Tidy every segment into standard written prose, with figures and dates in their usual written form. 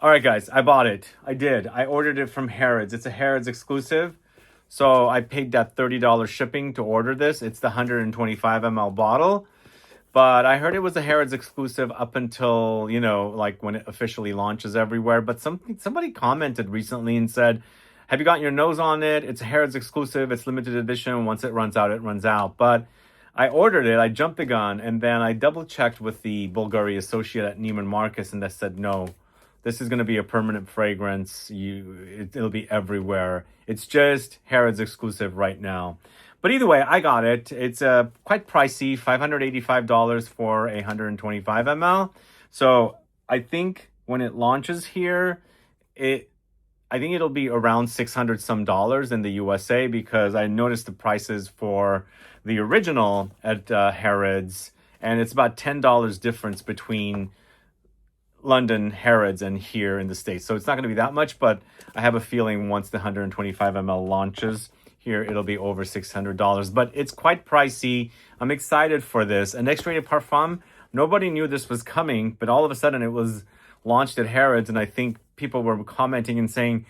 All right, guys, I bought it. I did. I ordered it from Harrods. It's a Harrods exclusive. So I paid that $30 shipping to order this. It's the 125 ml bottle. But I heard it was a Harrods exclusive up until, like when it officially launches everywhere. But somebody commented recently and said, have you gotten your nose on it? It's a Harrods exclusive. It's limited edition. Once it runs out, it runs out. But I ordered it. I jumped the gun. And then I double checked with the Bvlgari associate at Neiman Marcus. And they said, no, this is going to be a permanent fragrance. It'll be everywhere. It's just Harrods exclusive right now. But either way, I got it. It's quite pricey, $585 for 125 ml. So I think when it launches here, I think it'll be around $600 some in the USA, because I noticed the prices for the original at Harrods, and it's about $10 difference between London Harrods and here in the States. So it's not going to be that much, but I have a feeling once the 125 ml launches here, it'll be over $600. But it's quite pricey. I'm excited for this. An Extrait de Parfum, nobody knew this was coming, but all of a sudden it was launched at Harrods, and I think people were commenting and saying,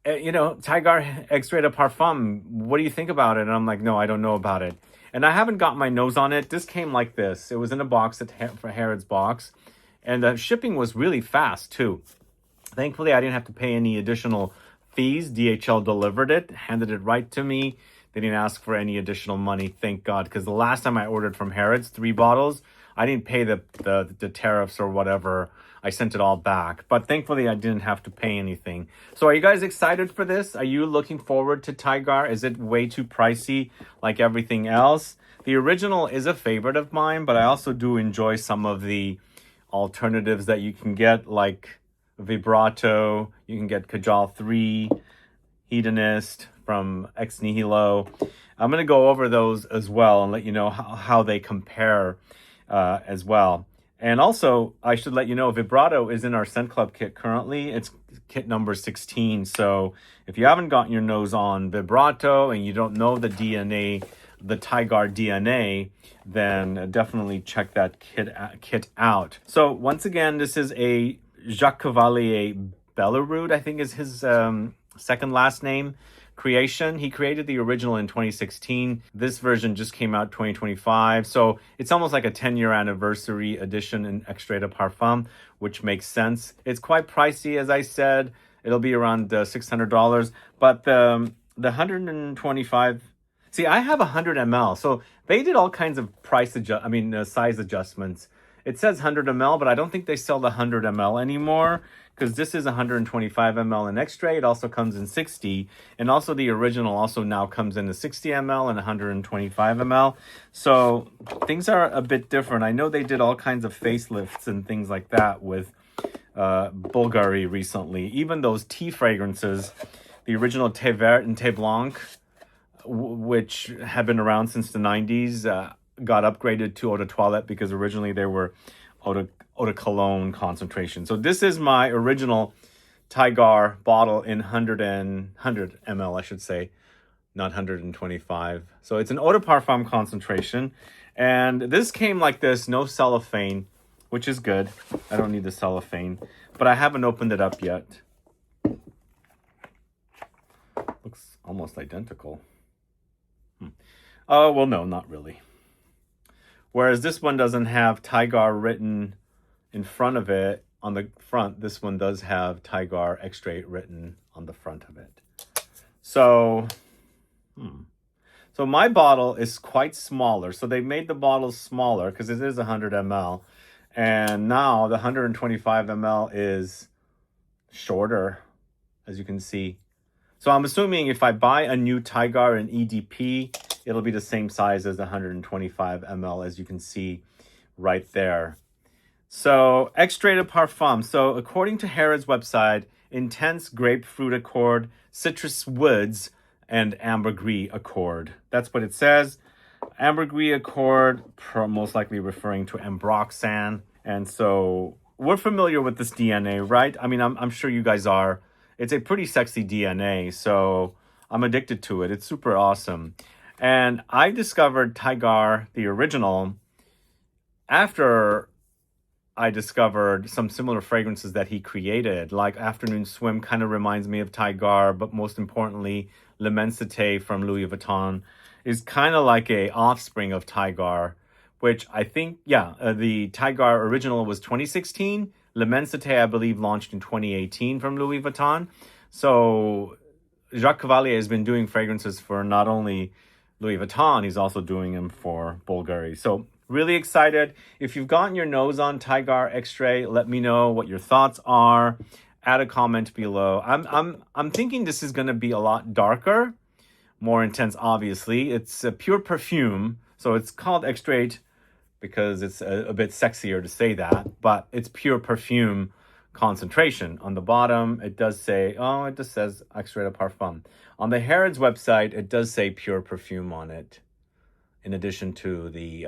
TYGAR Extrait de Parfum, what do you think about it? And I'm like, no, I don't know about it. And I haven't got my nose on it. This came like this. It was in a box for Harrods box. And the shipping was really fast, too. Thankfully, I didn't have to pay any additional fees. DHL delivered it, handed it right to me. They didn't ask for any additional money, thank God. Because the last time I ordered from Harrods, 3 bottles, I didn't pay the tariffs or whatever. I sent it all back. But thankfully, I didn't have to pay anything. So are you guys excited for this? Are you looking forward to TYGAR? Is it way too pricey like everything else? The original is a favorite of mine, but I also do enjoy some of the alternatives that you can get, like Vibrato. You can get Kajal 3, Hedonist from Ex Nihilo. I'm going to go over those as well and let you know how they compare as well. And also, I should let you know, Vibrato is in our Scent Club kit currently. It's kit number 16. So if you haven't gotten your nose on Vibrato and you don't know the DNA, the TYGAR DNA, then definitely check that kit out. So once again, this is a Jacques Cavalier Bellerude, I think is his second last name, creation. He created the original in 2016. This version just came out 2025. So it's almost like a 10-year anniversary edition in Extrait de Parfum, which makes sense. It's quite pricey, as I said. It'll be around $600. But the 125... See, I have 100 ml. So they did all kinds of size adjustments. It says 100 ml, but I don't think they sell the 100 ml anymore, because this is 125 ml in Extrait. It also comes in 60, and also the original also now comes in a 60 ml and 125 ml. So things are a bit different. I know they did all kinds of facelifts and things like that with Bvlgari recently. Even those tea fragrances, the original Thé Vert and Thé Blanc, which have been around since the 90s, got upgraded to eau de toilette, because originally they were eau de cologne concentration. So this is my original TYGAR bottle in 100 ml, I should say, not 125. So it's an eau de parfum concentration. And this came like this, no cellophane, which is good. I don't need the cellophane, but I haven't opened it up yet. Looks almost identical. Oh, well, no, not really. Whereas this one doesn't have TYGAR written in front of it on the front. This one does have TYGAR Extrait written on the front of it. So, so my bottle is quite smaller. So they made the bottle smaller because it is 100 ml. And now the 125 ml is shorter, as you can see. So I'm assuming if I buy a new TYGAR in EDP, it'll be the same size as the 125 ml, as you can see right there. So, Extrait de Parfum. So, according to Harrods' website, intense grapefruit accord, citrus woods, and ambergris accord. That's what it says. Ambergris accord, most likely referring to ambroxan. And so, we're familiar with this DNA, right? I mean, I'm sure you guys are. It's a pretty sexy DNA, so I'm addicted to it. It's super awesome. And I discovered TYGAR, the original, after I discovered some similar fragrances that he created. Like Afternoon Swim kind of reminds me of Tygar, but most importantly, L'Immensité from Louis Vuitton is kind of like a offspring of Tygar, which I think, yeah, the Tygar original was 2016. L'Immensité, I believe, launched in 2018 from Louis Vuitton. So Jacques Cavalier has been doing fragrances for not only Louis Vuitton, he's also doing them for Bvlgari. So really excited. If you've gotten your nose on TYGAR Extrait, let me know what your thoughts are. Add a comment below. I'm thinking this is going to be a lot darker, more intense, obviously. It's a pure perfume, so it's called Extrait because it's a bit sexier to say that, but it's pure perfume concentration. On the bottom, it does say, oh, it just says Extrait de Parfum. On the Harrods website, it does say pure perfume on it, in addition to the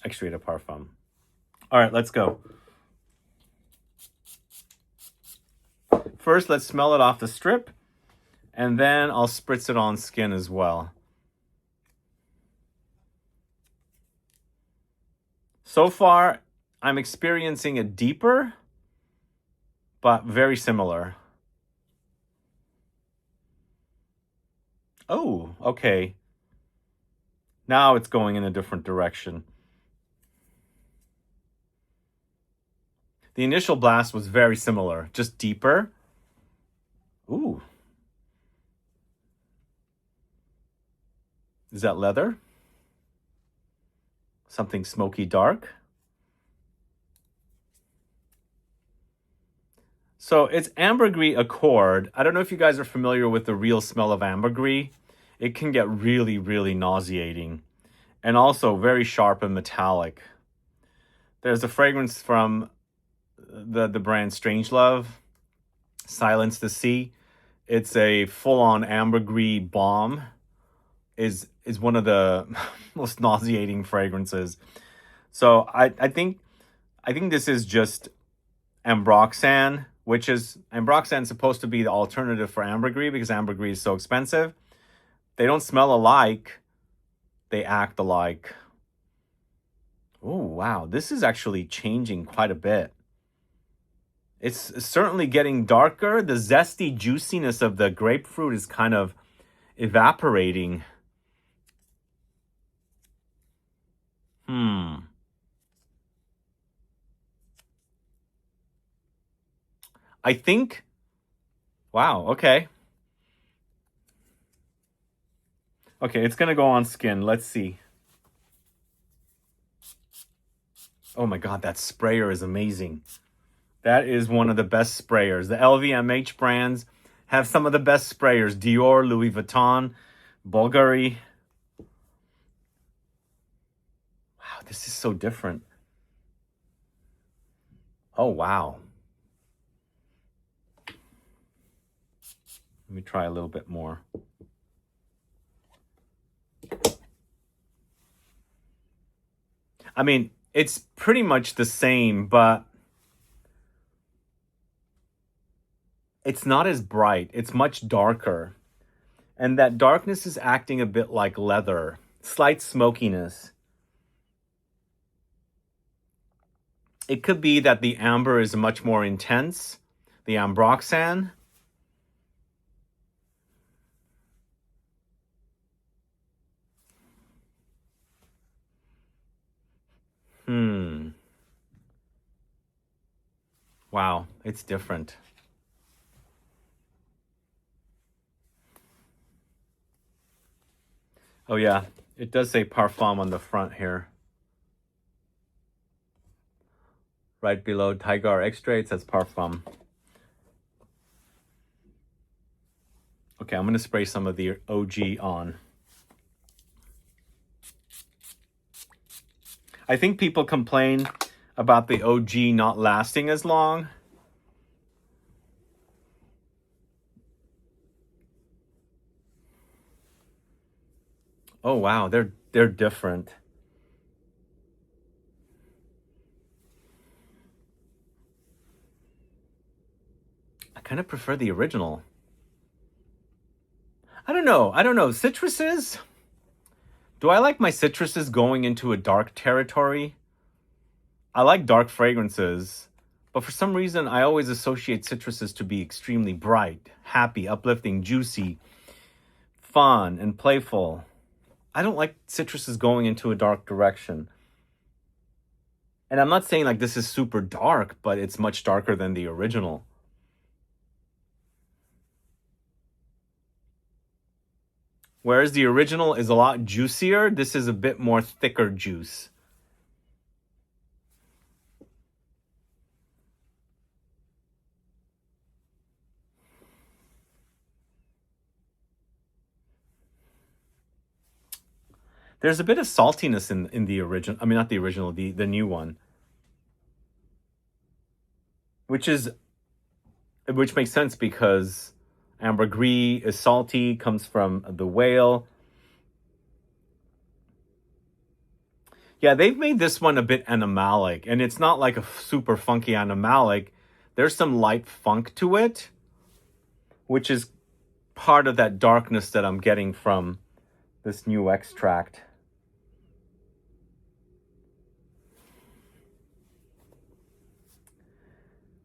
Extrait de Parfum. All right, let's go. First, let's smell it off the strip, and then I'll spritz it on skin as well. So far, I'm experiencing a deeper, but very similar. Oh, okay. Now it's going in a different direction. The initial blast was very similar, just deeper. Ooh. Is that leather? Something smoky dark. So it's Ambergris Accord. I don't know if you guys are familiar with the real smell of ambergris. It can get really, really nauseating and also very sharp and metallic. There's a fragrance from the brand Strangelove, Silence the Sea. It's a full-on ambergris bomb. Is one of the most nauseating fragrances. So I think this is just Ambroxan, which is Ambroxan supposed to be the alternative for ambergris because ambergris is so expensive. They don't smell alike, they act alike. Oh wow, this is actually changing quite a bit. It's certainly getting darker. The zesty juiciness of the grapefruit is kind of evaporating. I think, wow, okay. Okay, it's gonna go on skin. Let's see. Oh my God, that sprayer is amazing. That is one of the best sprayers. The LVMH brands have some of the best sprayers. Dior, Louis Vuitton, Bvlgari. Wow, this is so different. Oh, wow. Let me try a little bit more. I mean, it's pretty much the same, but it's not as bright. It's much darker. And that darkness is acting a bit like leather. Slight smokiness. It could be that the amber is much more intense. The Ambroxan. Wow, it's different. Oh yeah, it does say Parfum on the front here. Right below TYGAR Extrait, it says Parfum. Okay, I'm going to spray some of the OG on. I think people complain about the OG not lasting as long. Oh wow, they're different. I kind of prefer the original. I don't know. Citruses? Do I like my citruses going into a dark territory? I like dark fragrances, but for some reason, I always associate citruses to be extremely bright, happy, uplifting, juicy, fun, and playful. I don't like citruses going into a dark direction. And I'm not saying like this is super dark, but it's much darker than the original. Whereas the original is a lot juicier, this is a bit more thicker juice. There's a bit of saltiness in the original. I mean, not the original, the new one. Which makes sense because ambergris is salty, comes from the whale. Yeah, they've made this one a bit animalic, and it's not like a super funky animalic. There's some light funk to it, which is part of that darkness that I'm getting from this new extract.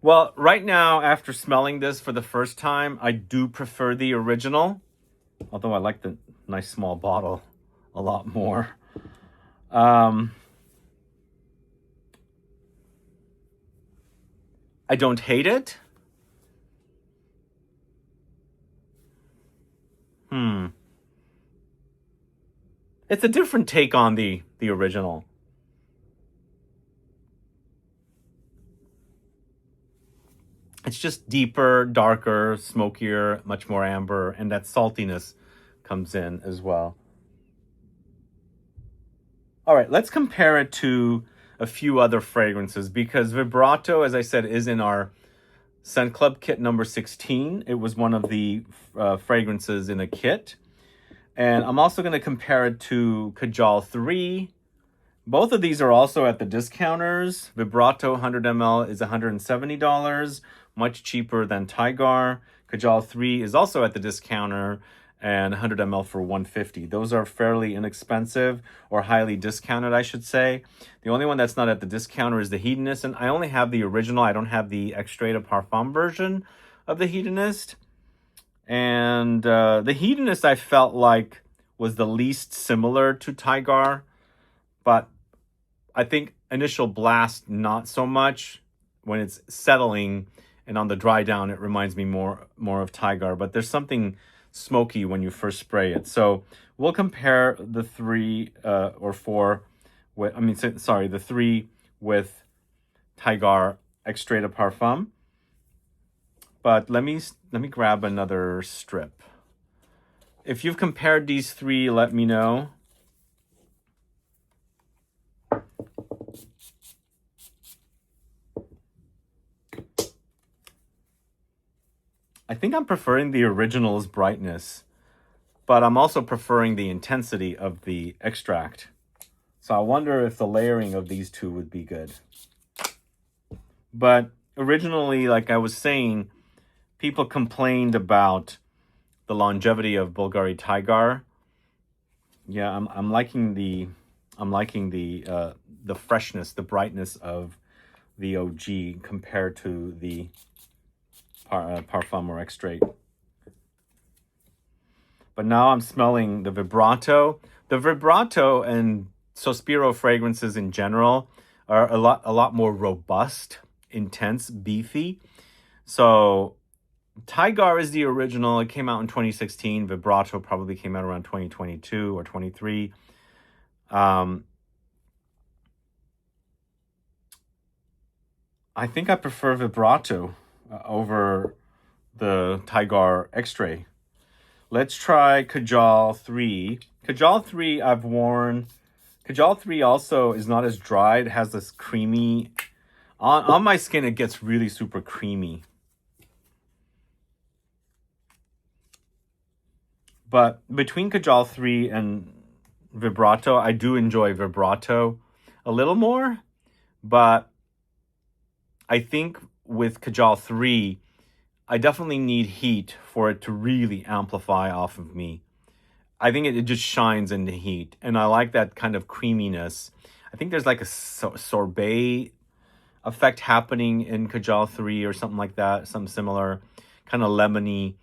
Well, right now, after smelling this for the first time, I do prefer the original, although I like the nice small bottle a lot more. I don't hate it. It's a different take on the original. It's just deeper, darker, smokier, much more amber, and that saltiness comes in as well. All right, let's compare it to a few other fragrances because Vibrato, as I said, is in our Scent Club kit number 16. It was one of the fragrances in a kit. And I'm also going to compare it to Kajal 3. Both of these are also at the discounters. Vibrato 100 ml is $170, much cheaper than Tygar. Kajal 3 is also at the discounter and 100 ml for $150. Those are fairly inexpensive or highly discounted, I should say. The only one that's not at the discounter is the Hedonist, and I only have the original. I don't have the Extrait de Parfum version of the Hedonist. And the Hedonist I felt like was the least similar to Tygar, but I think initial blast, not so much. When it's settling and on the dry down, it reminds me more of Tygar, but there's something smoky when you first spray it. So we'll compare the three or four with, the three with TYGAR Extrait de Parfum. But let me grab another strip. If you've compared these three, let me know. I think I'm preferring the original's brightness, but I'm also preferring the intensity of the extract. So I wonder if the layering of these two would be good. But originally, like I was saying, people complained about the longevity of Bvlgari Tygar. Yeah, I'm liking the freshness, the brightness of the OG compared to the Parfum or Extrait. But now I'm smelling the Vibrato. The Vibrato and Sospiro fragrances in general are a lot more robust, intense, beefy. So Tygar is the original. It came out in 2016. Vibrato probably came out around 2022 or 23. I think I prefer Vibrato over the TYGAR Extrait. Let's try Kajal 3. Kajal 3 I've worn. Kajal 3 also is not as dry. It has this creamy... On my skin, it gets really super creamy. But between Kajal 3 and Vibrato, I do enjoy Vibrato a little more. But I think with Kajal 3, I definitely need heat for it to really amplify off of me. I think it just shines in the heat. And I like that kind of creaminess. I think there's like a sorbet effect happening in Kajal 3 or something like that, something similar, kind of lemony.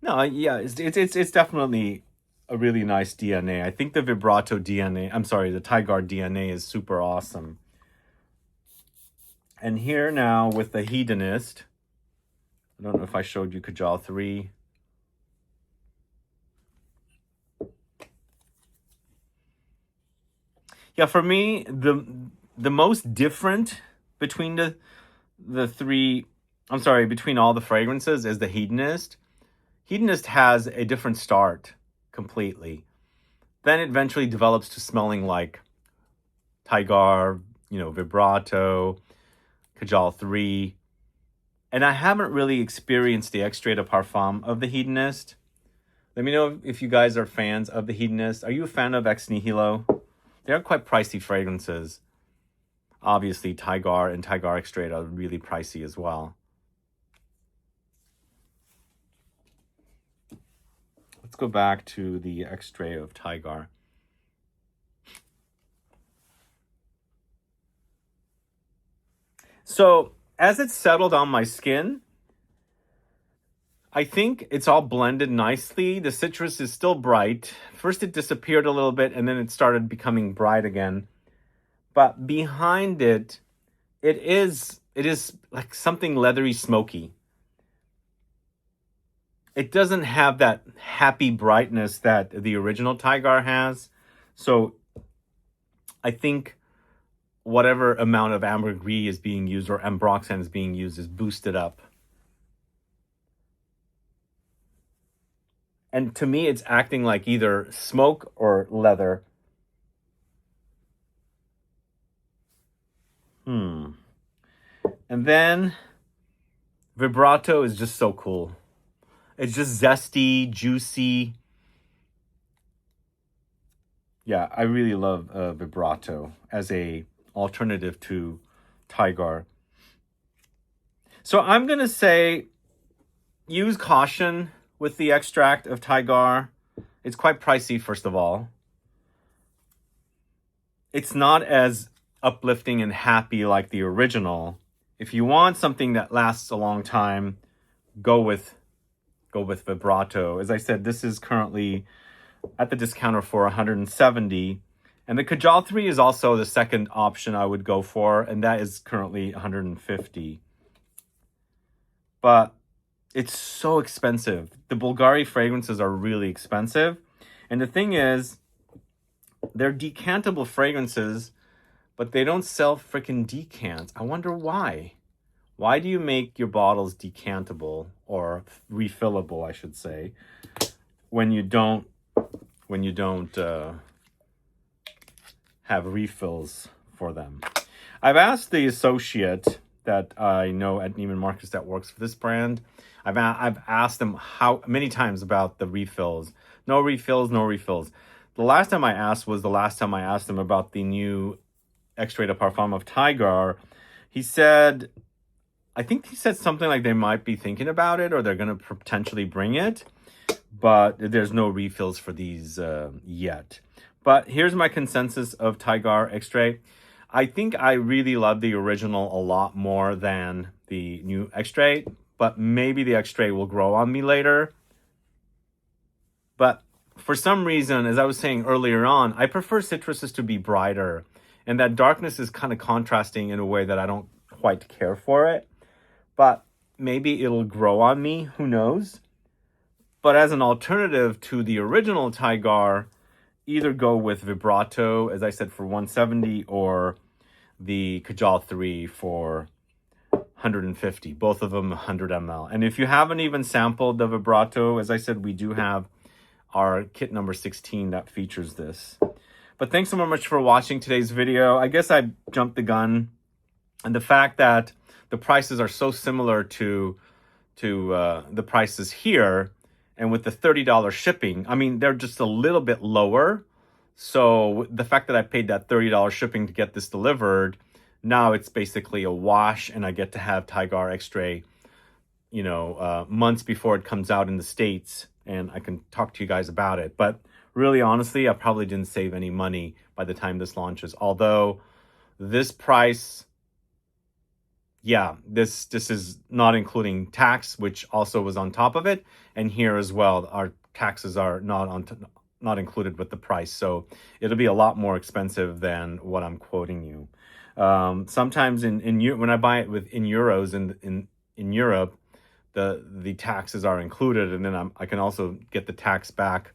No, yeah, it's definitely a really nice DNA. I think the Vibrato DNA, I'm sorry, the TYGAR DNA is super awesome. And here now with the Hedonist, I don't know if I showed you Kajal 3. Yeah, for me, the most different between the three, I'm sorry, between all the fragrances is the Hedonist. Hedonist has a different start completely. Then it eventually develops to smelling like TYGAR, Vibrato, Kajal 3. And I haven't really experienced the Extrait de Parfum of the Hedonist. Let me know if you guys are fans of the Hedonist. Are you a fan of Ex Nihilo? They are quite pricey fragrances. Obviously, TYGAR and TYGAR Extrait are really pricey as well. Let's go back to the Extrait of TYGAR. So, as it's settled on my skin, I think it's all blended nicely. The citrus is still bright. First it disappeared a little bit and then it started becoming bright again. But behind it, it is like something leathery smoky. It doesn't have that happy brightness that the original TYGAR has. So I think whatever amount of ambergris is being used or ambroxan is being used is boosted up. And to me, it's acting like either smoke or leather. And then Vibrato is just so cool. It's just zesty, juicy. Yeah, I really love Vibrato as a alternative to TYGAR. So I'm going to say use caution with the extract of TYGAR. It's quite pricey, first of all. It's not as uplifting and happy like the original. If you want something that lasts a long time, go with Vibrato. As I said, this is currently at the discounter for $170. And the Kajal 3 is also the second option I would go for, and that is currently $150. But it's so expensive. The Bvlgari fragrances are really expensive. And the thing is, they're decantable fragrances, but they don't sell freaking decants. I wonder why. Why do you make your bottles decantable or refillable, I should say, when you don't have refills for them? I've asked the associate that I know at Neiman Marcus that works for this brand. I've asked them how many times about the refills. No refills, no refills. The last time I asked was the last time I asked him about the new Extrait de Parfum of TYGAR. I think he said something like they might be thinking about it or they're going to potentially bring it, but there's no refills for these yet. But here's my consensus of TYGAR Extrait. I think I really love the original a lot more than the new Extrait, but maybe the Extrait will grow on me later. But for some reason, as I was saying earlier on, I prefer citruses to be brighter. And that darkness is kind of contrasting in a way that I don't quite care for it. But maybe it'll grow on me, who knows? But as an alternative to the original TYGAR, either go with Vibrato, as I said, for $170, or the Kajal 3 for $150. Both of them 100 ml. And if you haven't even sampled the Vibrato, as I said, we do have our kit number 16 that features this. But thanks so much for watching today's video. I guess I jumped the gun. And the fact that the prices are so similar to the prices here, and with the $30 shipping, I mean, they're just a little bit lower. So the fact that I paid that $30 shipping to get this delivered, now it's basically a wash, and I get to have TYGAR Extrait, months before it comes out in the States, and I can talk to you guys about it. But really, honestly, I probably didn't save any money by the time this launches. Although this price yeah, this is not including tax, which also was on top of it. And here as well, our taxes are not included with the price. So it'll be a lot more expensive than what I'm quoting you. Sometimes when I buy it in euros in Europe, the taxes are included, and then I can also get the tax back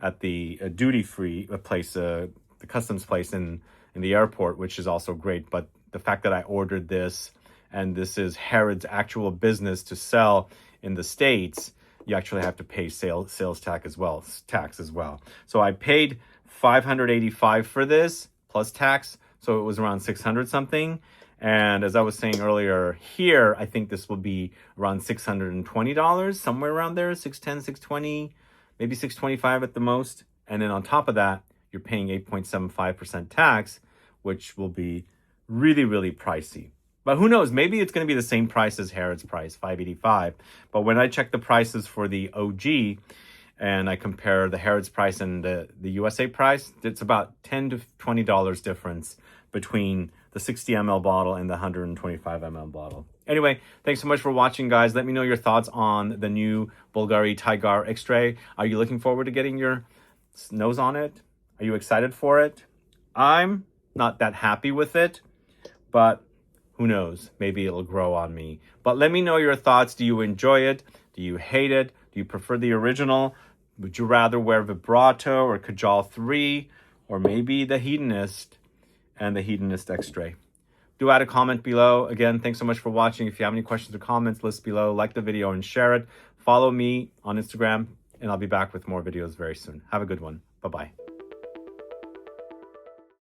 at the duty free place, the customs place in the airport, which is also great. But the fact that I ordered this, and this is Harrods' actual business to sell in the States, you actually have to pay sales tax as well. So I paid $585 for this plus tax, so it was around 600 something. And as I was saying earlier, here I think this will be around $620, somewhere around there, 610, 620, maybe 625 at the most. And then on top of that, you're paying 8.75% tax, which will be really, really pricey. But who knows? Maybe it's going to be the same price as Harrods price, $585. But when I check the prices for the OG and I compare the Harrods price and the USA price, it's about $10 to $20 difference between the 60 ml bottle and the 125 ml bottle. Anyway, thanks so much for watching, guys. Let me know your thoughts on the new Bvlgari Tygar Extrait. Are you looking forward to getting your nose on it? Are you excited for it? I'm not that happy with it, but who knows? Maybe it'll grow on me. But let me know your thoughts. Do you enjoy it? Do you hate it? Do you prefer the original? Would you rather wear Vibrato or Kajal 3? Or maybe the Hedonist and the Hedonist Extrait? Do add a comment below. Again, thanks so much for watching. If you have any questions or comments, list below. Like the video and share it. Follow me on Instagram, and I'll be back with more videos very soon. Have a good one. Bye-bye.